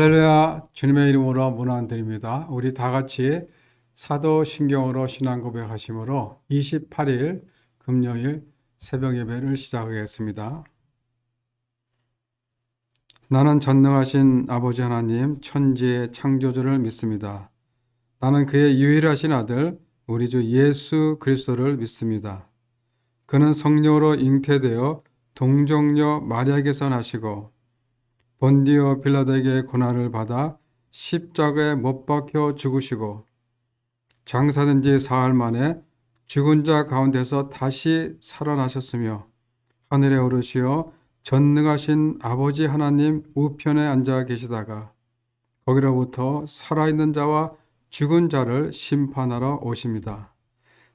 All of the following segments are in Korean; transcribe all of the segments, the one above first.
할렐루야, 주님의 이름으로 문안드립니다. 우리 다 같이 사도신경으로 신앙 고백하심으로 28일 금요일 새벽 예배를 시작하겠습니다. 나는 전능하신 아버지 하나님 천지의 창조주를 믿습니다. 나는 그의 유일하신 아들 우리 주 예수 그리스도를 믿습니다. 그는 성령으로 잉태되어 동정녀 마리아에게서 나시고 본디오 빌라도에게 고난을 받아 십자가에 못 박혀 죽으시고 장사된 지 사흘 만에 죽은 자 가운데서 다시 살아나셨으며 하늘에 오르시어 전능하신 아버지 하나님 우편에 앉아 계시다가 거기로부터 살아있는 자와 죽은 자를 심판하러 오십니다.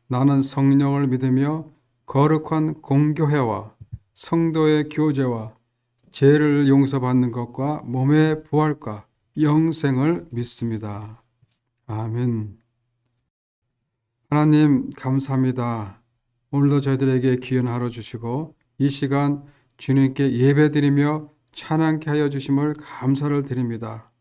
나는 성령을 믿으며 거룩한 공교회와 성도의 교제와 죄를 용서받는 것과 몸의 부활과 영생을 믿습니다. 아멘. 하나님 감사합니다. 오늘도 저희들에게 귀한 하루 주시고 이 시간 주님께 예배드리며 찬양케 하여 주심을 감사를 드립니다.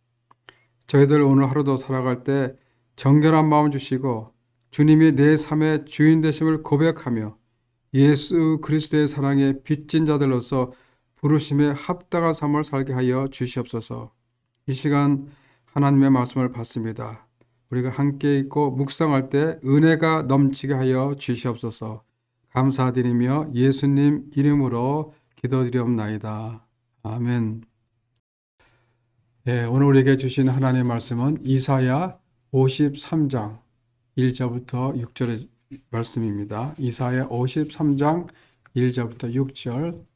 저희들 오늘 하루도 살아갈 때 정결한 마음 주시고 주님이 내 삶의 주인 되심을 고백하며 예수 그리스도의 사랑에 빚진 자들로서 부르심에 합당한 삶을 살게 하여 주시옵소서. 이 시간 하나님의 말씀을 받습니다. 우리가 함께 있고 묵상할 때 은혜가 넘치게 하여 주시옵소서. 감사드리며 예수님 이름으로 기도드리옵나이다. 아멘. 네, 오늘 우리에게 주신 하나님의 말씀은 이사야 53장 1절부터 6절의 말씀입니다. 이사야 53장 1절부터 6절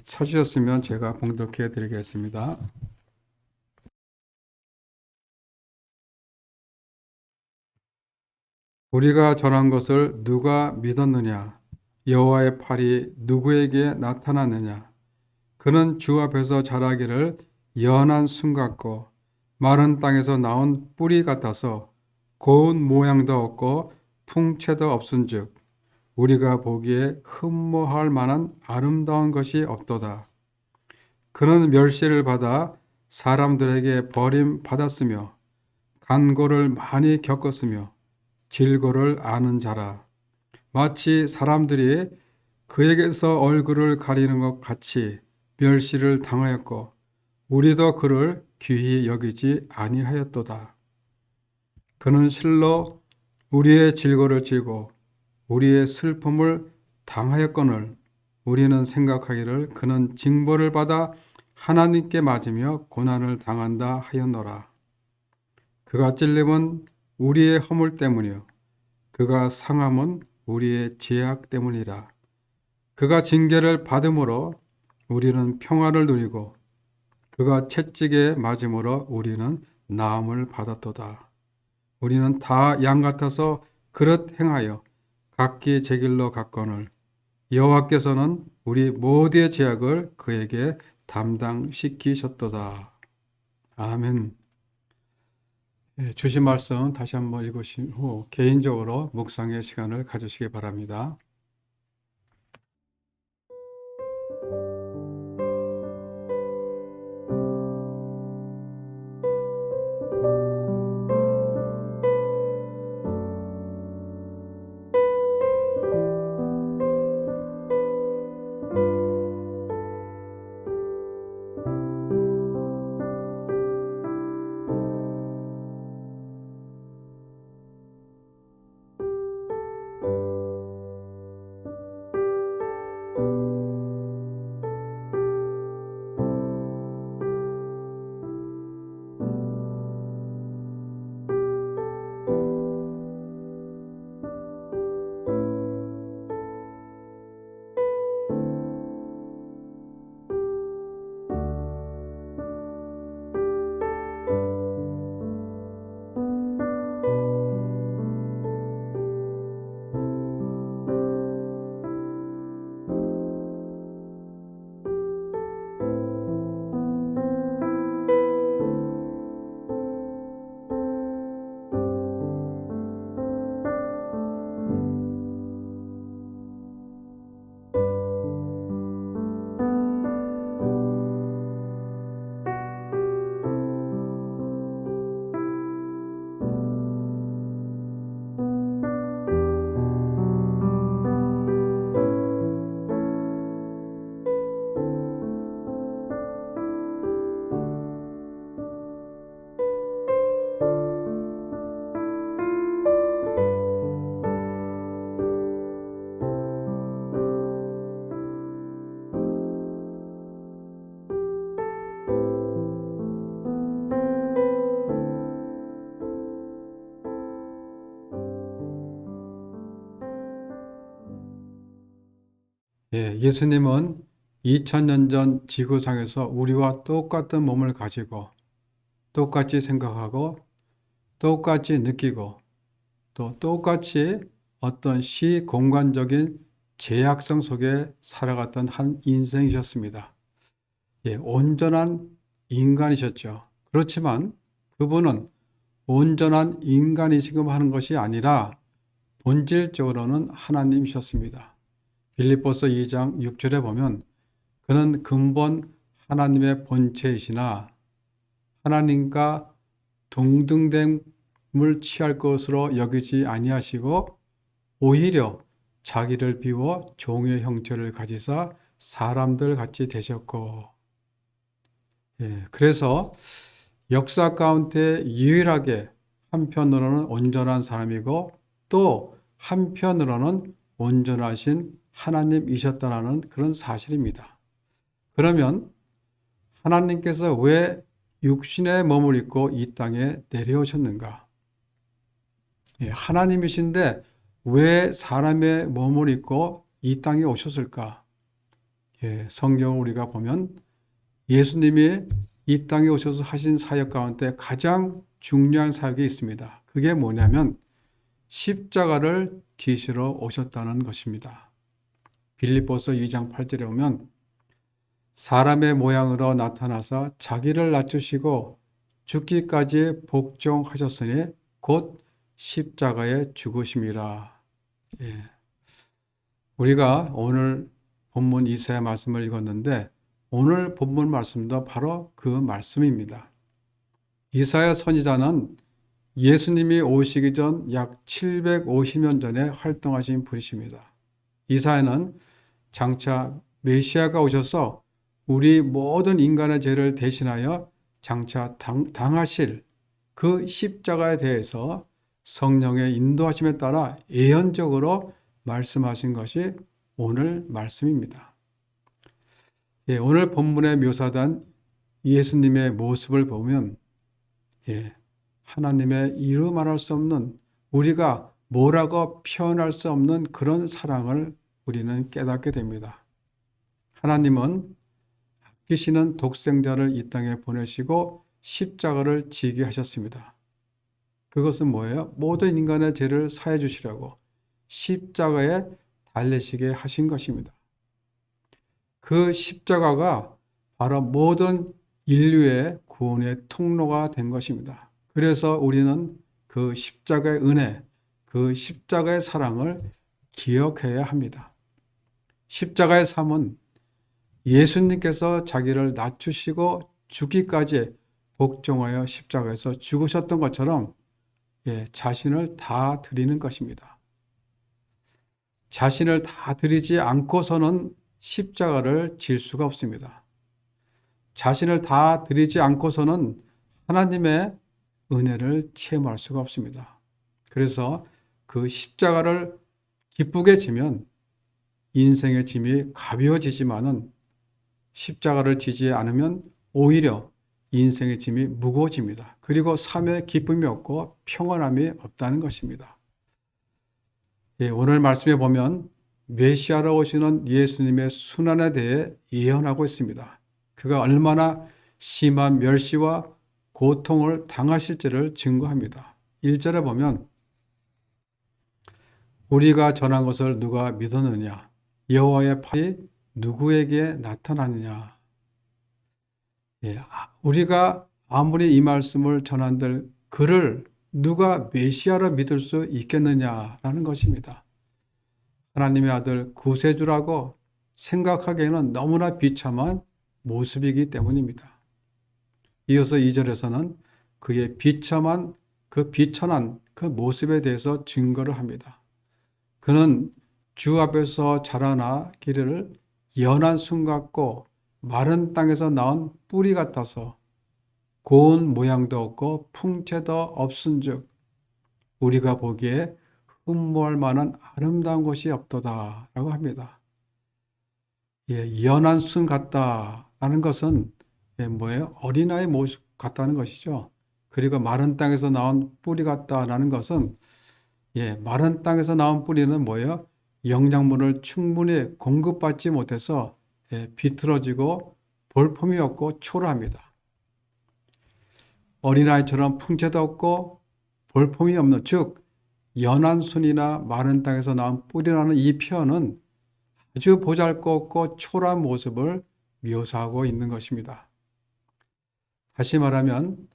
찾으셨으면 제가 봉독해 드리겠습니다. 우리가 전한 것을 누가 믿었느냐? 여호와의 팔이 누구에게 나타났느냐? 그는 주 앞에서 자라기를 연한 순 같고 마른 땅에서 나온 뿌리 같아서 고운 모양도 없고 풍채도 없은즉 우리가 보기에 흠모할 만한 아름다운 것이 없도다. 그는 멸시를 받아 사람들에게 버림받았으며 간고를 많이 겪었으며 질고를 아는 자라. 마치 사람들이 그에게서 얼굴을 가리는 것 같이 멸시를 당하였고 우리도 그를 귀히 여기지 아니하였도다. 그는 실로 우리의 질고를 지고 우리의 슬픔을 당하였거늘 우리는 생각하기를 그는 징벌을 받아 하나님께 맞으며 고난을 당한다 하였노라. 그가 찔림은 우리의 허물 때문이요 그가 상함은 우리의 죄악 때문이라. 그가 징계를 받음으로 우리는 평화를 누리고 그가 채찍에 맞음으로 우리는 나음을 받았도다. 우리는 다 양 같아서 그릇 행하여 각기 제 길로 갔거늘 여호와께서는 우리 모두의 죄악을 그에게 담당시키셨도다. 아멘. 주신 말씀 다시 한번 읽으신 후 개인적으로 묵상의 시간을 가지시기 바랍니다. 예수님은 2000년 전 지구상에서 우리와 똑같은 몸을 가지고 똑같이 생각하고 똑같이 느끼고 또 똑같이 어떤 시공간적인 제약성 속에 살아갔던 한 인생이셨습니다. 온전한 인간이셨죠. 그렇지만 그분은 온전한 인간이시금 하는 것이 아니라 본질적으로는 하나님이셨습니다. 빌립보서 2장 6절에 보면 그는 근본 하나님의 본체이시나 하나님과 동등됨을 취할 것으로 여기지 아니하시고 오히려 자기를 비워 종의 형체를 가지사 사람들 같이 되셨고 그래서 역사 가운데 유일하게 한편으로는 온전한 사람이고 또 한편으로는 온전하신 하나님이셨다는 그런 사실입니다. 그러면 하나님께서 왜 육신의 몸을 입고 이 땅에 내려오셨는가? 하나님이신데 왜 사람의 몸을 입고 이 땅에 오셨을까? 성경을 우리가 보면 예수님이 이 땅에 오셔서 하신 사역 가운데 가장 중요한 사역이 있습니다. 그게 뭐냐면 십자가를 지시러 오셨다는 것입니다. 빌립보서 2장 8절에 보면 사람의 모양으로 나타나서 자기를 낮추시고 죽기까지 복종하셨으니 곧 십자가에 죽으심이라. 우리가 오늘 본문 이사야 말씀을 읽었는데 오늘 본문 말씀도 바로 그 말씀입니다. 이사야 선지자는 예수님이 오시기 전 약 750년 전에 활동하신 분이십니다. 이사야는 장차 메시아가 오셔서 우리 모든 인간의 죄를 대신하여 장차 당하실 그 십자가에 대해서 성령의 인도하심에 따라 예언적으로 말씀하신 것이 오늘 말씀입니다. 오늘 본문에 묘사된 예수님의 모습을 보면 하나님의 이루 말할 수 없는 우리가 뭐라고 표현할 수 없는 그런 사랑을 우리는 깨닫게 됩니다. 하나님은 아끼시는 독생자를 이 땅에 보내시고 십자가를 지게 하셨습니다. 그것은 뭐예요? 모든 인간의 죄를 사해 주시려고 십자가에 달리시게 하신 것입니다. 그 십자가가 바로 모든 인류의 구원의 통로가 된 것입니다. 그래서 우리는 그 십자가의 은혜, 그 십자가의 사랑을 기억해야 합니다. 십자가의 삶은 예수님께서 자기를 낮추시고 죽기까지 복종하여 십자가에서 죽으셨던 것처럼 자신을 다 드리는 것입니다. 자신을 다 드리지 않고서는 십자가를 질 수가 없습니다. 자신을 다 드리지 않고서는 하나님의 은혜를 체험할 수가 없습니다. 그래서 그 십자가를 기쁘게 지면 인생의 짐이 가벼워지지만은 십자가를 지지 않으면 오히려 인생의 짐이 무거워집니다. 그리고 삶에 기쁨이 없고 평안함이 없다는 것입니다. 오늘 말씀에 보면 메시아로 오시는 예수님의 순환에 대해 예언하고 있습니다. 그가 얼마나 심한 멸시와 고통을 당하실지를 증거합니다. 1절에 보면 우리가 전한 것을 누가 믿었느냐? 여호와의 팔이 누구에게 나타나느냐? 우리가 아무리 이 말씀을 전한들 그를 누가 메시아로 믿을 수 있겠느냐라는 것입니다. 하나님의 아들 구세주라고 생각하기에는 너무나 비참한 모습이기 때문입니다. 이어서 2절에서는 그의 비참한 그 비천한 그 모습에 대해서 증거를 합니다. 그는 주 앞에서 자라나기를 연한 순 같고 마른 땅에서 나온 뿌리 같아서 고운 모양도 없고 풍채도 없은즉 우리가 보기에 흠모할 만한 아름다운 것이 없도다 라고 합니다. 연한 순 같다라는 것은 뭐예요? 어린아이 모습 같다는 것이죠. 그리고 마른 땅에서 나온 뿌리 같다라는 것은 마른 땅에서 나온 뿌리는 뭐예요? 영양분을 충분히 공급받지 못해서 비틀어지고 볼품이 없고 초라합니다. 어린아이처럼 풍채도 없고 볼품이 없는, 즉 연한 순이나 마른 땅에서 나온 뿌리라는 이 표현은 아주 보잘것없고 초라한 모습을 묘사하고 있는 것입니다. 다시 말하면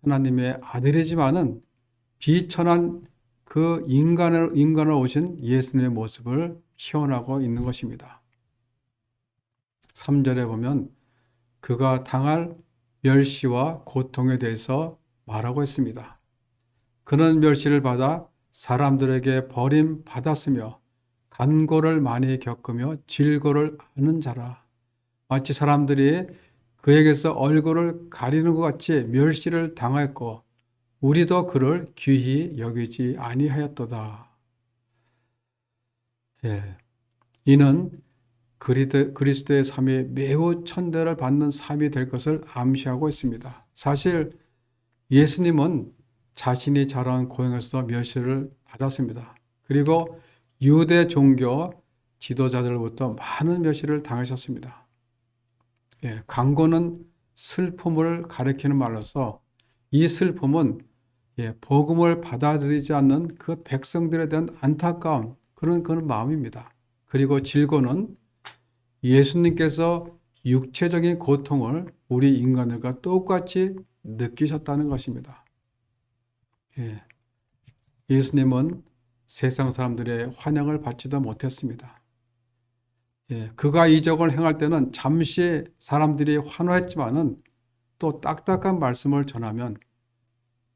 하나님의 아들이지만은 비천한 그 인간을 오신 예수님의 모습을 표현하고 있는 것입니다. 3절에 보면 그가 당할 멸시와 고통에 대해서 말하고 있습니다. 그는 멸시를 받아 사람들에게 버림받았으며 간고를 많이 겪으며 질고를 아는 자라. 마치 사람들이 그에게서 얼굴을 가리는 것 같이 멸시를 당하였고 우리도 그를 귀히 여기지 아니하였도다. 이는 그리스도의 삶이 매우 천대를 받는 삶이 될 것을 암시하고 있습니다. 사실 예수님은 자신이 자란 고향에서 멸시를 받았습니다. 그리고 유대 종교 지도자들로부터 많은 멸시를 당하셨습니다. 간고는 슬픔을 가리키는 말로서 이 슬픔은 복음을 받아들이지 않는 그 백성들에 대한 안타까운 그런 마음입니다. 그리고 질고는 예수님께서 육체적인 고통을 우리 인간들과 똑같이 느끼셨다는 것입니다. 예수님은 세상 사람들의 환영을 받지도 못했습니다. 그가 이적을 행할 때는 잠시 사람들이 환호했지만은 또 딱딱한 말씀을 전하면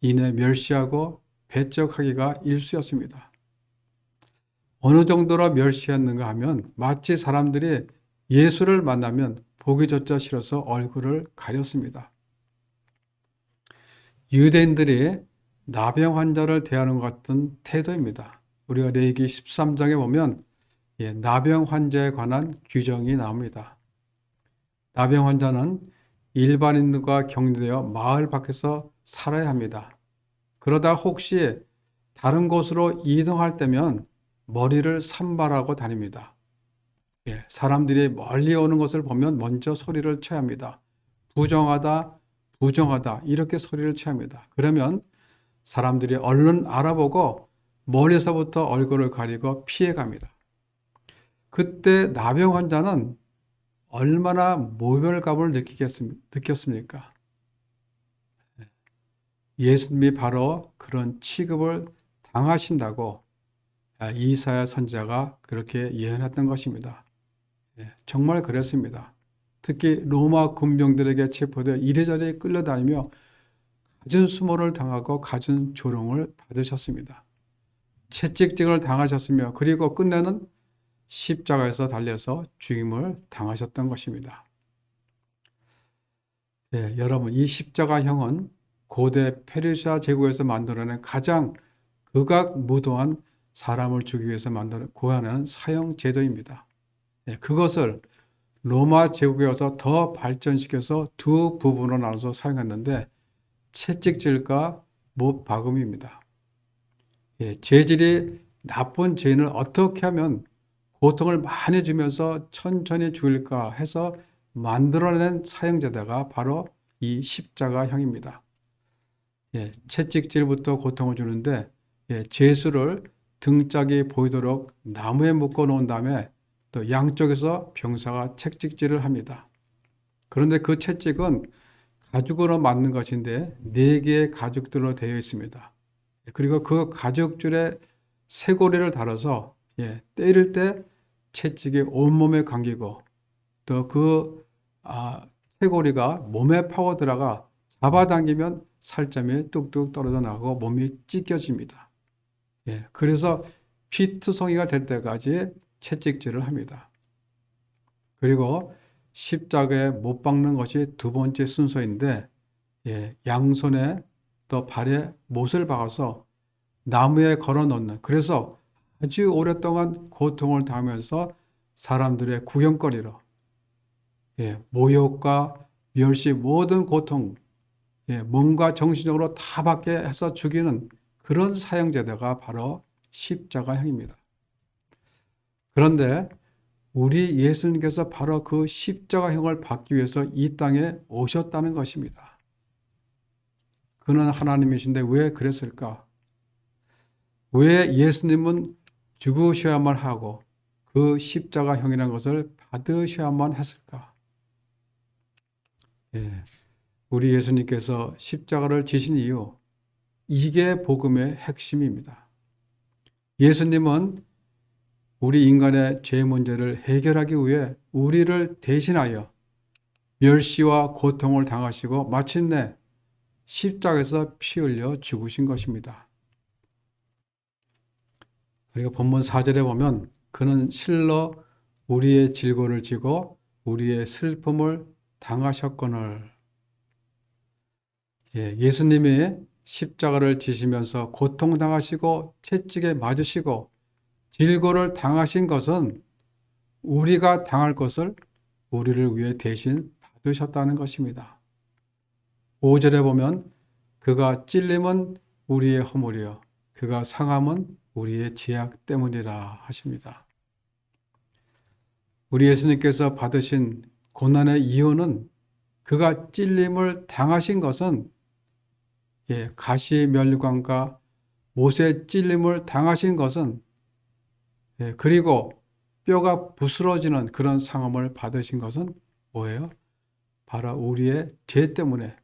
이내 멸시하고 배척하기가 일쑤였습니다. 어느 정도로 멸시했는가 하면 마치 사람들이 예수를 만나면 보기조차 싫어서 얼굴을 가렸습니다. 유대인들이 나병 환자를 대하는 것 같은 태도입니다. 우리가 레위기 13장에 보면 나병 환자에 관한 규정이 나옵니다. 나병 환자는 일반인들과 격리되어 마을 밖에서 살아야 합니다. 그러다 혹시 다른 곳으로 이동할 때면 머리를 산발하고 다닙니다. 사람들이 멀리 오는 것을 보면 먼저 소리를 쳐야 합니다. 부정하다, 부정하다 이렇게 소리를 쳐야 합니다. 그러면 사람들이 얼른 알아보고 머리에서부터 얼굴을 가리고 피해갑니다. 그때 나병 환자는 얼마나 모멸감을 느꼈습니까? 예수님이 바로 그런 취급을 당하신다고 이사야 선지자가 그렇게 예언했던 것입니다. 정말 그랬습니다. 특히 로마 군병들에게 체포되어 이리저리 끌려다니며 갖은 수모를 당하고 갖은 조롱을 받으셨습니다. 채찍질을 당하셨으며 그리고 끝내는 십자가에서 달려서 죽임을 당하셨던 것입니다. 여러분, 이 십자가형은 고대 페르시아 제국에서 만들어낸 가장 극악무도한 사람을 죽이기 위해서 고안한 사형 제도입니다. 그것을 로마 제국에 와서 더 발전시켜서 두 부분으로 나눠서 사용했는데 채찍질과 못박음입니다. 죄질이 나쁜 죄인을 어떻게 하면 고통을 많이 주면서 천천히 죽일까 해서 만들어낸 사형제도가 바로 이 십자가형입니다. 채찍질부터 고통을 주는데 제수를 등짝이 보이도록 나무에 묶어 놓은 다음에 또 양쪽에서 병사가 채찍질을 합니다. 그런데 그 채찍은 가죽으로 만든 것인데 4개의 가죽들로 되어 있습니다. 그리고 그 가죽줄에 쇠고리를 달아서 때릴 때 채찍이 온몸에 감기고 또 그 쇠고리가 몸에 파고 들어가 잡아당기면 살점이 뚝뚝 떨어져 나가고 몸이 찢겨집니다. 그래서 피투성이가 될 때까지 채찍질을 합니다. 그리고 십자가에 못 박는 것이 두 번째 순서인데 양손에 또 발에 못을 박아서 나무에 걸어 놓는, 그래서 아주 오랫동안 고통을 당하면서 사람들의 구경거리로 모욕과 멸시 모든 고통 몸과 정신적으로 다 받게 해서 죽이는 그런 사형제도가 바로 십자가형입니다. 그런데 우리 예수님께서 바로 그 십자가형을 받기 위해서 이 땅에 오셨다는 것입니다. 그는 하나님이신데 왜 그랬을까? 왜 예수님은 죽으셔야만 하고 그 십자가형이라는 것을 받으셔야만 했을까? 예, 우리 예수님께서 십자가를 지신 이유, 이게 복음의 핵심입니다. 예수님은 우리 인간의 죄 문제를 해결하기 위해 우리를 대신하여 멸시와 고통을 당하시고 마침내 십자가에서 피 흘려 죽으신 것입니다. 우리가 본문 4절에 보면 그는 실로 우리의 질고를 지고 우리의 슬픔을 당하셨거늘. 예수님이 십자가를 지시면서 고통당하시고 채찍에 맞으시고 질고를 당하신 것은 우리가 당할 것을 우리를 위해 대신 받으셨다는 것입니다. 5절에 보면 그가 찔림은 우리의 허물이요 그가 상함은 우리의 죄악 때문이라 하십니다. 우리 예수님께서 받으신 고난의 이유는 그가 찔림을 당하신 것은 가시면류관과 못의 찔림을 당하신 것은 그리고 뼈가 부스러지는 그런 상함을 받으신 것은 뭐예요? 바로 우리의 죄 때문에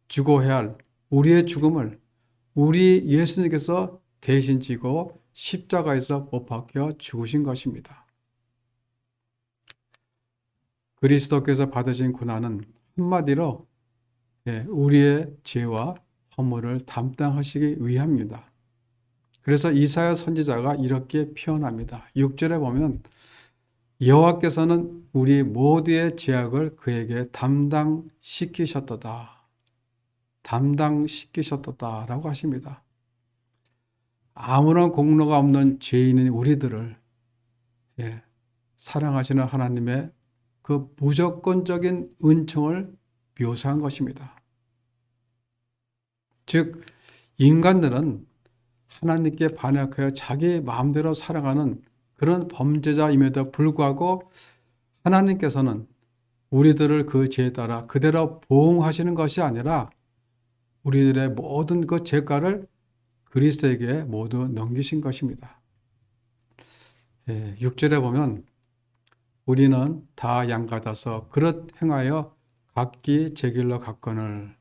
죽어야 할 우리의 죽음을 우리 예수님께서 대신 지고 십자가에서 못 박혀 죽으신 것입니다. 그리스도께서 받으신 고난은 한마디로 우리의 죄와 허물을 담당하시기 위함입니다. 그래서 이사야 선지자가 이렇게 표현합니다. 6절에 보면 여호와께서는 우리 모두의 죄악을 그에게 담당시키셨도다. 담당시키셨도다라고 하십니다. 아무런 공로가 없는 죄인인 우리들을 사랑하시는 하나님의 그 무조건적인 은총을 묘사한 것입니다. 즉 인간들은 하나님께 반역하여 자기 마음대로 살아가는 그런 범죄자임에도 불구하고 하나님께서는 우리들을 그 죄에 따라 그대로 보응하시는 것이 아니라 우리들의 모든 그 죄가를 그리스도에게 모두 넘기신 것입니다. 6절에 보면 우리는 다 양같아서 그릇 행하여 각기 제 길로 갔거늘.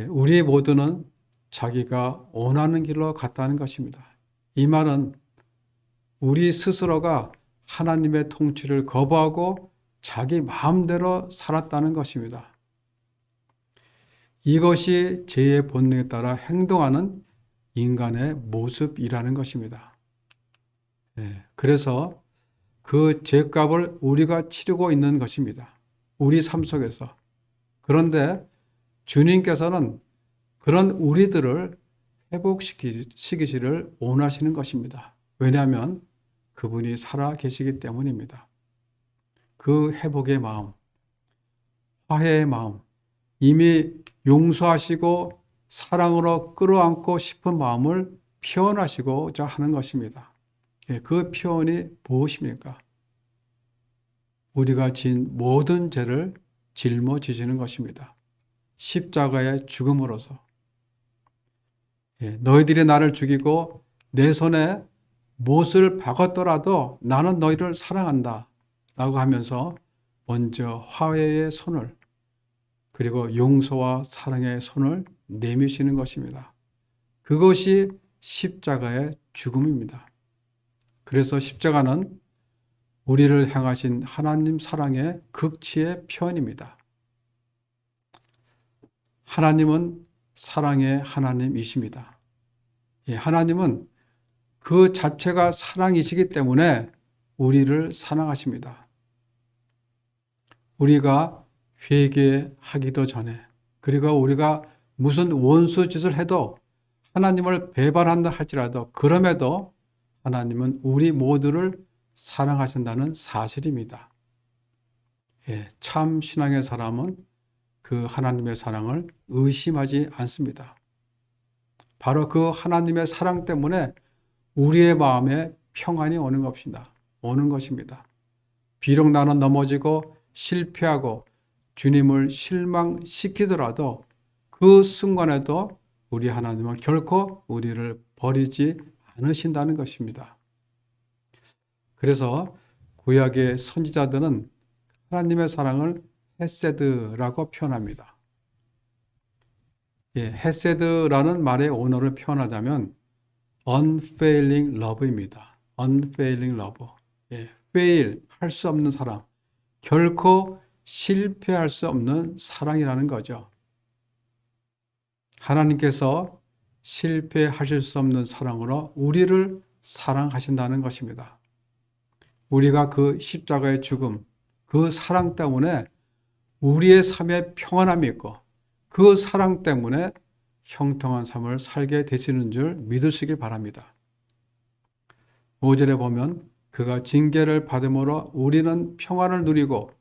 우리 모두는 자기가 원하는 길로 갔다는 것입니다. 이 말은 우리 스스로가 하나님의 통치를 거부하고 자기 마음대로 살았다는 것입니다. 이것이 죄의 본능에 따라 행동하는 인간의 모습이라는 것입니다. 그래서 그 죄값을 우리가 치르고 있는 것입니다. 우리 삶 속에서. 그런데 주님께서는 그런 우리들을 회복시키시기를 원하시는 것입니다. 왜냐하면 그분이 살아 계시기 때문입니다. 그 회복의 마음, 화해의 마음, 이미 용서하시고 사랑으로 끌어안고 싶은 마음을 표현하시고자 하는 것입니다. 그 표현이 무엇입니까? 우리가 진 모든 죄를 짊어지시는 것입니다. 십자가의 죽음으로서. 너희들이 나를 죽이고 내 손에 못을 박았더라도 나는 너희를 사랑한다 라고 하면서 먼저 화해의 손을 그리고 용서와 사랑의 손을 내미시는 것입니다. 그것이 십자가의 죽음입니다. 그래서 십자가는 우리를 향하신 하나님 사랑의 극치의 표현입니다. 하나님은 사랑의 하나님이십니다. 하나님은 그 자체가 사랑이시기 때문에 우리를 사랑하십니다. 우리가 회개하기도 전에 그리고 우리가 무슨 원수 짓을 해도 하나님을 배반한다 할지라도 그럼에도 하나님은 우리 모두를 사랑하신다는 사실입니다. 참 신앙의 사람은 그 하나님의 사랑을 의심하지 않습니다. 바로 그 하나님의 사랑 때문에 우리의 마음에 평안이 오는 것입니다. 비록 나는 넘어지고 실패하고 주님을 실망시키더라도 그 순간에도 우리 하나님은 결코 우리를 버리지 않으신다는 것입니다. 그래서 구약의 선지자들은 하나님의 사랑을 헤세드라고 표현합니다. 헤세드라는 말의 원어를 표현하자면 unfailing love입니다. unfailing love. fail, 할 수 없는 사랑. 결코 실패할 수 없는 사랑이라는 거죠. 하나님께서 실패하실 수 없는 사랑으로 우리를 사랑하신다는 것입니다. 우리가 그 십자가의 죽음, 그 사랑 때문에 우리의 삶에 평안함이 있고 그 사랑 때문에 형통한 삶을 살게 되시는 줄 믿으시기 바랍니다. 5절에 보면 그가 징계를 받음으로 우리는 평안을 누리고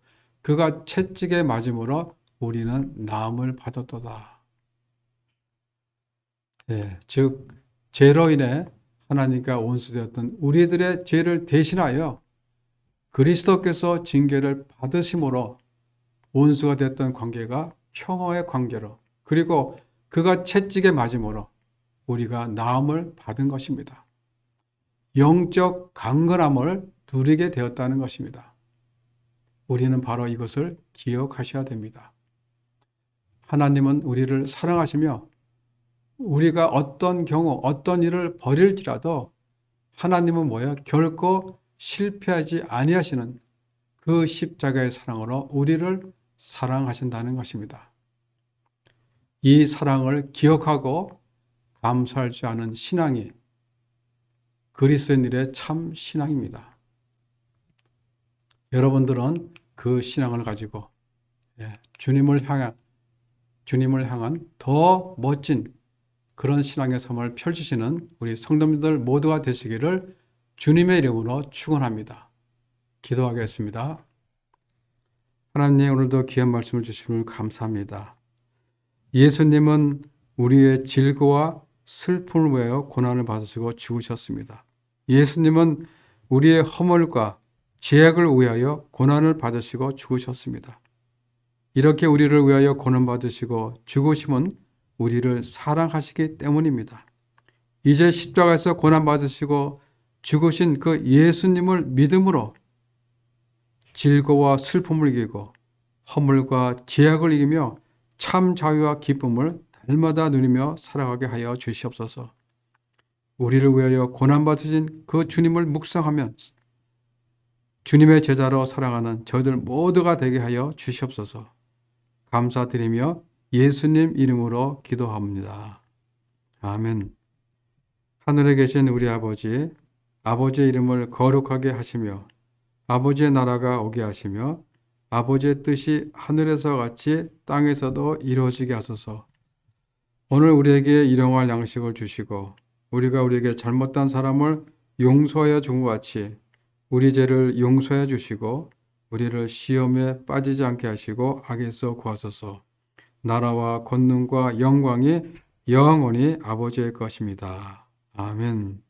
그가 채찍에 맞음으로 우리는 나음을 받았도다. 즉 죄로 인해 하나님과 원수되었던 우리들의 죄를 대신하여 그리스도께서 징계를 받으심으로 원수가 됐던 관계가 평화의 관계로, 그리고 그가 채찍에 맞음으로 우리가 나음을 받은 것입니다. 영적 강건함을 누리게 되었다는 것입니다. 우리는 바로 이것을 기억하셔야 됩니다. 하나님은 우리를 사랑하시며 우리가 어떤 경우 어떤 일을 벌일지라도 하나님은 결코 실패하지 아니하시는 그 십자가의 사랑으로 우리를 사랑하신다는 것입니다. 이 사랑을 기억하고 감사할 줄 아는 신앙이 그리스도인들의 참 신앙입니다. 여러분들은 그 신앙을 가지고 주님을 향한 더 멋진 그런 신앙의 삶을 펼치시는 우리 성도님들 모두가 되시기를 주님의 이름으로 축원합니다. 기도하겠습니다. 하나님, 오늘도 귀한 말씀을 주심을 감사합니다. 예수님은 우리의 질고와 슬픔을 위하여 고난을 받으시고 죽으셨습니다. 예수님은 우리의 허물과 죄악을 위하여 고난을 받으시고 죽으셨습니다. 이렇게 우리를 위하여 고난받으시고 죽으심은 우리를 사랑하시기 때문입니다. 이제 십자가에서 고난받으시고 죽으신 그 예수님을 믿음으로 질고와 슬픔을 이기고 허물과 죄악을 이기며 참 자유와 기쁨을 날마다 누리며 살아가게 하여 주시옵소서. 우리를 위하여 고난받으신 그 주님을 묵상하면서 주님의 제자로 살아가는 저희들 모두가 되게 하여 주시옵소서. 감사드리며 예수님 이름으로 기도합니다. 아멘. 하늘에 계신 우리 아버지, 아버지의 이름을 거룩하게 하시며 아버지의 나라가 오게 하시며 아버지의 뜻이 하늘에서 같이 땅에서도 이루어지게 하소서. 오늘 우리에게 일용할 양식을 주시고 우리가 우리에게 잘못한 사람을 용서하여 준 것 같이 우리 죄를 용서해 주시고 우리를 시험에 빠지지 않게 하시고 악에서 구하소서. 나라와 권능과 영광이 영원히 아버지의 것입니다. 아멘.